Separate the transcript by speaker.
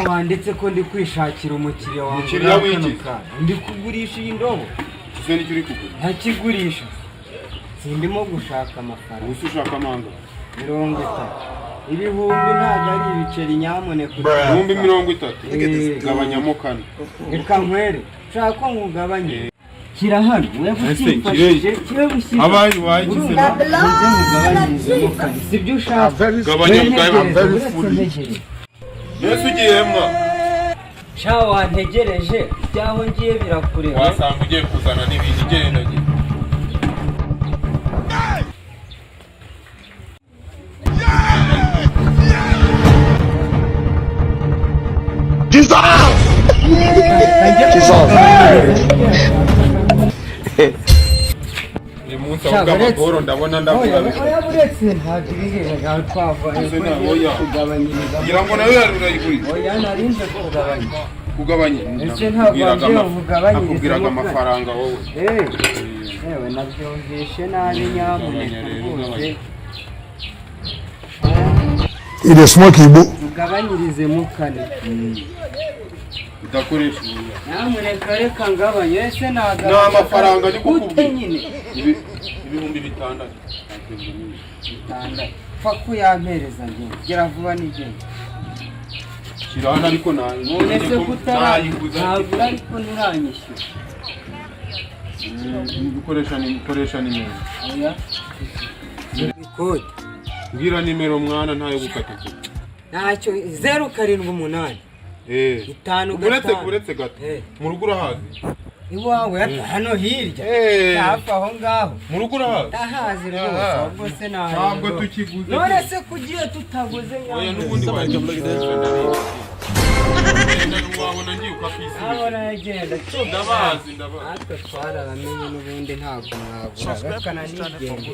Speaker 1: wanditse ko ndi kwishakira umukiriya wawe.
Speaker 2: Umukiriya w'iki?
Speaker 1: Ndi kugurisha iyi ndobo.
Speaker 2: Ese ni kuri kugura?
Speaker 1: Ntakigurisha. Sindimo gushaka amafaranga.
Speaker 2: Ubu ushaka amanga?
Speaker 1: 30. Ibihumbi ntabwo ari ibiceri nyamuneka.
Speaker 2: Ibihumbi 30. Gabanyamo 4.
Speaker 1: Reka nkwere. Shaka ko ngugabanye. Kira hano. Wefufashije. Kibe bushyira.
Speaker 2: Abayi wagize na.
Speaker 1: Mugabanyirize kane. Sibyo ushaka.
Speaker 2: Gabanya mugabanye. Yesu ugiyemwa.
Speaker 1: Sha wantegereje. Byaho ngiye birakureba.
Speaker 2: Wasanga ugiye kuzana n'ibindi genda giye. Ni munsi w'amagoro ndabona ndabura.
Speaker 1: Oya buretse ntagirije gatwava.
Speaker 2: Ngira ngo nawe yarurayigurira.
Speaker 1: Oya narinze kugabanya.
Speaker 2: Kugabanya.
Speaker 1: Ese ntabwo
Speaker 2: akubwiraga amafaranga wowe.
Speaker 1: Yewe nabyumvishe nabi nyamuneka rwose.
Speaker 3: Ile smoke ibo.
Speaker 1: Ugabanyirize mu kane.
Speaker 2: Udakoresha.
Speaker 1: Nyamuneka reka ngabanye. Ese nagabanya.
Speaker 2: Nta mafaranga ari
Speaker 1: gute nyine.
Speaker 2: Ibihumbi 6.
Speaker 1: 6. Faku yampereza nge. Gira vuba nigende.
Speaker 2: Kirana ariko nayi.
Speaker 1: Nonese kutarayiguza. Ntabwo ariko nturanyishyura.
Speaker 2: Gukoresha nimero.
Speaker 1: Oya. Kode.
Speaker 2: Ngira nimero mwana ntayo gukata.
Speaker 1: Ntacyo 078. 5
Speaker 2: uretse gato. Mu rugo urahazi.
Speaker 1: Iwawe hano hirya. Hafi aho ngaho.
Speaker 2: Mu rugo urahazi.
Speaker 1: Ndahazi rwose. Ubwo se nawe.
Speaker 2: Ntabwo tukiguze.
Speaker 1: None se kugiye tutaguze nyawe.
Speaker 2: Oya n'ubundi wajya muri restaurant. Wabona ngiye ukapisi.
Speaker 1: Abona yagenda.
Speaker 2: Ndabazi.
Speaker 1: Natwe twararamenye n'ubundi ntabwo mwabura. Bakana nigende.